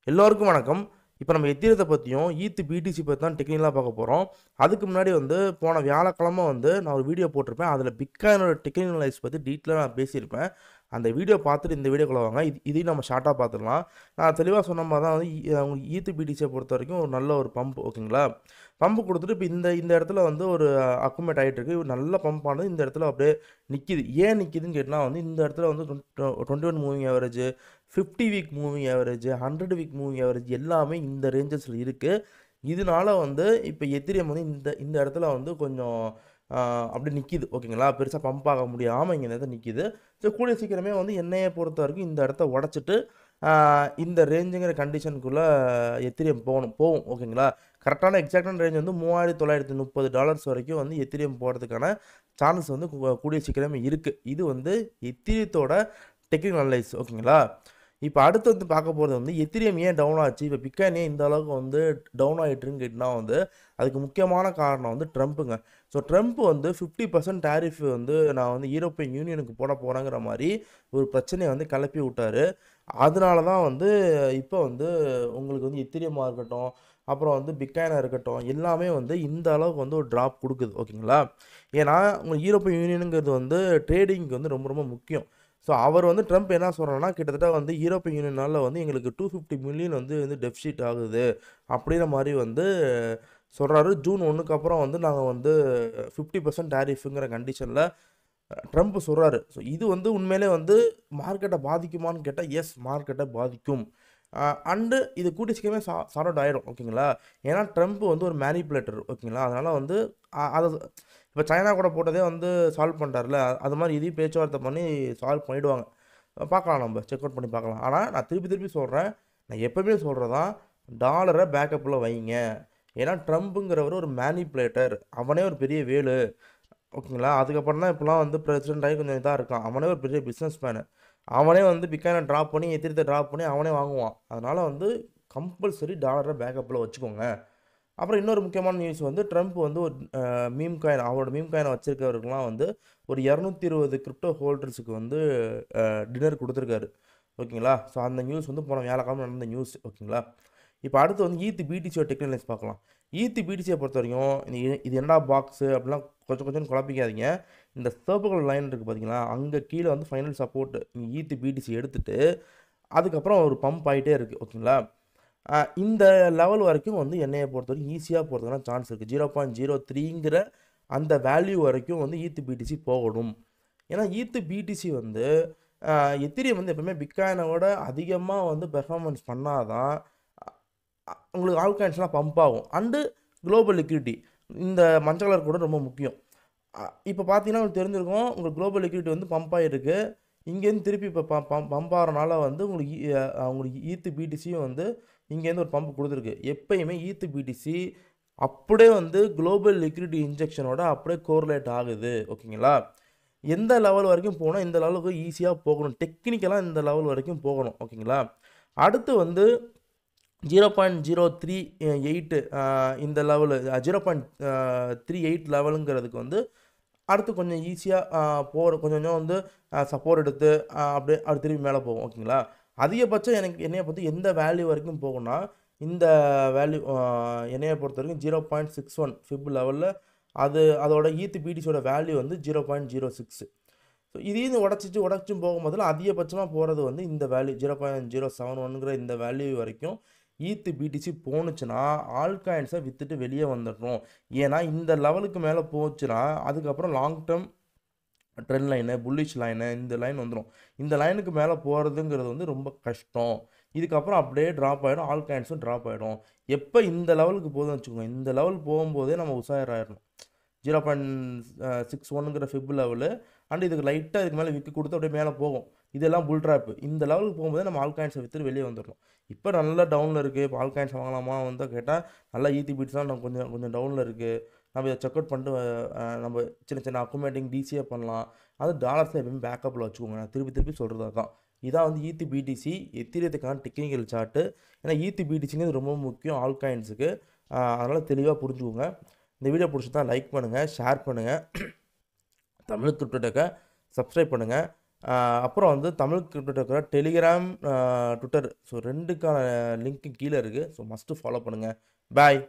எல்லோருக்கும் வணக்கம். இப்ப நம்ம எத்திரியத்த பத்தியும், ஈத் பிடிசி பத்தி தான் டெக்னிக்கலா பார்க்க போறோம். அதுக்கு முன்னாடி போன வியாழக்கிழமை நான் ஒரு வீடியோ போட்டிருப்பேன். அதில பிட்காயினோட டெக்னிக்கல் அனலைசிஸ் பத்தி டீட்டெயிலா நான் பேசியிருப்பேன். அந்த வீடியோ பார்த்துட்டு இந்த வீடியோக்குள்ள வாங்க. இதையும் நம்ம ஷார்ட்டா பார்த்துடலாம். நான் தெளிவா சொன்ன மாரி தான் உங்களுக்கு ஈத் பிடிசிய பொறுத்தவரைக்கும் ஒரு நல்ல ஒரு பம்ப் ஓகேங்களா? பம்ப் குடுத்துட்டு இப்ப இந்த இந்த இடத்துல ஒரு அக்குமுலேட் ஆயிட்டு இருக்கு. நல்ல பம்ப் ஆனது இந்த இடத்துல அப்படியே நிக்கிது. ஏன் நிக்கிதுன்னு கேட்டா இந்த இடத்துல 21 moving average 50 week moving average, 100 week moving average எல்லாமே இந்த ரேஞ்சஸ்ல இருக்கு. இதனால இப்ப எத்திரியம் இந்த இந்த இடத்துல கொஞ்சம் அப்படியே நிக்கிது. ஓகேங்களா? பெருசா பம்ப் ஆக முடியாம இங்க இந்த இடத்துல நிக்கிது. ஸோ கூடிய சீக்கிரமே என்னைய பொறுத்தவரைக்கும் இந்த இடத்த உடைச்சிட்டு, ஆ இந்த ரேஞ்சுங்கிற கண்டிஷனுக்குள்ள எத்திரியம் போகும். ஓகேங்களா? கரெக்ட்டான எக்ஸாக்ட்டான ரேஞ்ச் $3930 வரைக்கும் எத்திரியம் போறதுக்கான சான்ஸ் கூடிய சீக்கிரமே இருக்கு. இது எத்திரியத்தோட டெக்னிக்கல் அனலைஸ் ஓகேங்களா? இப்ப அடுத்து பார்க்க போறது எத்திரியம் ஏன் டவுன் ஆச்சு? இப்ப பிட்காயின் ஏன் இந்த அளவுக்கு டவுன் ஆயிட்டுருன்னு கேட்டீங்கன்னா அதுக்கு முக்கியமான காரணம் ட்ரம்ப்புங்க. ஸோ ட்ரம்ப் 50% டாரிஃப் நான் யூரோப்பியன் யூனியனுக்கு போறேங்கிற மாரி ஒரு பிரச்சனைய கிளப்பி விட்டாரு. அதனால தான் இப்ப உங்களுக்கு எத்திரியமா இருக்கட்டும், அப்புறம் பிட்காயினா இருக்கட்டும், எல்லாமே இந்த அளவுக்கு ஒரு டிராப் குடுக்குது. ஓகேங்களா? ஏன்னா, உங்க யூரோப்பியன் யூனியன்ங்கிறது ட்ரேடிங்க்கு ரொம்ப ரொம்ப முக்கியம். ஸோ அவர் ட்ரம்ப் என்ன சொல்றார்ன்னா, கிட்டத்தட்ட யூரோப்பியன் யூனியனால எங்களுக்கு 250 மில்லியன் டெஃபிசிட் ஆகுது. அப்படிங்கிற மாரி சொல்றாரு. ஜூன் 1க்கு அப்புறம் நாங்க 50% டாரிஃப்ங்கிற கண்டிஷன்ல ட்ரம்ப் சொல்றாரு. ஸோ இது உண்மையிலே மார்க்கெட்ட பாதிக்குமான்னு கேட்டா, எஸ் மார்க்கெட்ட பாதிக்கும். அண்டு இது கூடிய சீக்கிரமே சார்ட் அவுட் ஆயிடும். ஓகேங்களா? ஏன்னா ட்ரம்ப் ஒரு மேனிபுலேட்டர். ஓகேங்களா? அதனால அத இப்ப சைனா கூட போட்டதே சால்வ் பண்ணிட்டார்ல. அது மாரி இதையும் பேச்சுவார்த்தை பண்ணி சால்வ் பண்ணிடுவாங்க. பார்க்கலாம் நம்ப. செக் அவுட் பண்ணி பார்க்கலாம். ஆனா நான் திருப்பி திருப்பி சொல்றேன். நான் எப்பவுமே சொல்றது தான். டாலர பேக்கப்ல வைங்க. ஏன்னா ட்ரம்ப்ங்கிறவரு ஒரு மேனிபுலேட்டர். அவனே ஒரு பெரிய வேலு. ஓகேங்களா? அதுக்கப்புறம் தான் இப்பலாம் பிரசிடென்ட் ஆகி கொஞ்சம் இதா இருக்கான். அவனே ஒரு பெரிய பிசினஸ் மேனு. அவனே பிட்காயின டிராப் பண்ணி, எத்திரியத்த டிராப் பண்ணி அவனே வாங்குவான். அதனால கம்பல்சரி டாலர பேக்கப்ல வச்சுக்கோங்க. அப்புறம் இன்னொரு முக்கியமான நியூஸ் ட்ரம்ப் ஒரு மீம் காயின் அவரோட மீம் காயின வச்சிருக்கவருக்கெல்லாம் ஒரு 220 கிரிப்டோ ஹோல்டர்ஸ்க்கு டின்னர் குடுத்துருக்காரு. ஓகேங்களா? ஸோ அந்த நியூஸ் போன வியாழக்கிழமை நடந்த நியூஸ். ஓகேங்களா? இப்ப அடுத்து ஈத் பிடிசியோட டெக்னிக்கல் அனலைஸ் பார்க்கலாம். ஈத் பிடிசிய பொறுத்தவரைக்கும் இது என்னடா பாக்ஸு அப்படிலாம் கொஞ்சம் கொஞ்சம் குழப்பிக்காதீங்க. இந்த சிவப்பு கலர் லைன் இருக்கு பார்த்தீங்களா? அங்க கீழ ஃபைனல் சப்போர்ட் ஈத் பிடிசி எடுத்துட்டு, அதுக்கப்புறம் ஒரு பம்ப் ஆயிட்டே இருக்கு. ஓகேங்களா? இந்த லெவல் வரைக்கும் என்னைய பொறுத்தவரைக்கும் ஈஸியா போறதுக்கான சான்ஸ் இருக்கு. 0.03ங்கிற அந்த வேல்யூ வரைக்கும் ஈத் பிடிசி போகணும். ஏன்னா ஈத் பிடிசி எத்திரியம் எப்பவுமே பிட்காயின விட அதிகமா பெர்ஃபார்மன்ஸ் பண்ணா தான் உங்களுக்கு ஆல் காயின்ஸ்லாம் பம்ப் ஆகும். அண்டு குளோபல் லிக்விடிட்டி இந்த மஞ்ச கலர் கூட ரொம்ப முக்கியம். இப்ப பார்த்தீங்கன்னா உங்களுக்கு தெரிஞ்சிருக்கும். உங்களுக்கு குளோபல் லிக்விடிட்டி பம்ப் ஆயிருக்கு. இங்கேருந்து திருப்பி இப்ப பம்ப் ஆகுறனால உங்களுக்கு ஈத் பிடிசியும் இங்கேருந்து ஒரு பம்ப் குடுத்துருக்கு. எப்பயுமே ஈத் பிடிசி அப்படியே குளோபல் லிக்விடிட்டி இன்ஜெக்ஷனோட அப்படியே கோரிலேட் ஆகுது. ஓகேங்களா? எந்த லெவல் வரைக்கும் போனா, இந்த லெவலுக்கு ஈஸியா போகணும். டெக்னிக்கலா இந்த லெவல் வரைக்கும் போகணும். ஓகேங்களா? அடுத்து 0.038 இந்த லெவலு 0.38 லெவலுங்கிறதுக்கு அடுத்து கொஞ்சம் ஈஸியா கொஞ்சம் கொஞ்சம் சப்போர்ட் எடுத்து அப்படியே அது திருப்பி மேல போகும். ஓகேங்களா? அதிகபட்சம் என்னைய பொறுத்த எந்த வேல்யூ வரைக்கும் போகும்னா, இந்த வேல்யூ என்னைய பொறுத்தவரைக்கும் 0.61 ஃபிப் லெவல்ல அதோட ஈத் பிடிசியோட வேல்யூ 0.06. ஸோ இதையும் உடைச்சும் போகும்போதுல அதிகபட்சமா போறது இந்த வேல்யூ 0.071ங்கிற இந்த வேல்யூ வரைக்கும் ஈத் பிடிசி போணுச்சுன்னா, ஆல் காயின்ஸ வித்துட்டு வெளிய வந்துடணும். ஏன்னா இந்த லெவலுக்கு மேல போச்சுன்னா, அதுக்கப்புறம் long term trend line, bullish line இந்த லைன் வந்துரும். இந்த லைனுக்கு மேல போறதுங்கிறது ரொம்ப கஷ்டம். இதுக்கப்புறம் அப்படியே டிராப் ஆயிடும். ஆல் காயின்ஸும் டிராப் ஆயிடும். எப்ப இந்த லெவலுக்கு போகுதுன்னு வச்சுக்கோங்க. இந்த லெவல் போகும்போதே நம்ம உஷாராயிரணும். 0.61ங்கிற ஃபிப் லெவலு அண்ட் இதுக்கு லைட்டா இதுக்கு மேல விக் குடுத்து அப்படியே மேல போகும். இதெல்லாம் புல் ட்ராப். இந்த லெவலுக்கு போகும்போதே நம்ம ஆல் காயின்ஸ வித்துட்டு வெளிய வந்துரணும். இப்ப நல்லா டவுன்ல இருக்கு. இப்ப ஆல் காயின்ஸ் வாங்கலாமா கேட்டா, நல்லா ஈத் பிட்ஸ்லாம் கொஞ்சம் கொஞ்சம் டவுன்ல இருக்கு. நம்ம இத செக் அவுட் பண்ணிட்டு நம்ம சின்ன சின்ன அக்குமுலேட்டிங் டிசிஏ பண்ணலாம். அது டாலர்ஸ்ல எப்பவுமே பேக்கப்ல வச்சுக்கோங்க. நான் திருப்பி திருப்பி சொல்றது அதான். இதான் ஈத் பிடிசி எத்திரியத்துக்கான டெக்னிக்கல் சார்ட். ஏன்னா ஈத் பிடிசிங்கிறது ரொம்ப முக்கியம் ஆல் காயின்ஸுக்கு. அதனால தெளிவா புரிஞ்சுக்கோங்க. இந்த வீடியோ பிடிச்சிருந்தா லைக் பண்ணுங்க, ஷேர் பண்ணுங்க. தமிழ் கிரிப்டோ டெக்க சப்ஸ்கிரைப் பண்ணுங்க. அப்புறம் வந்து தமிழ் கிரிப்டோ இருக்கிற டெலிகிராம், ட்விட்டர் ஸோ 2க்கான லிங்க் கீழே இருக்குது. ஸோ மஸ்ட்டு ஃபாலோ பண்ணுங்கள். பாய்.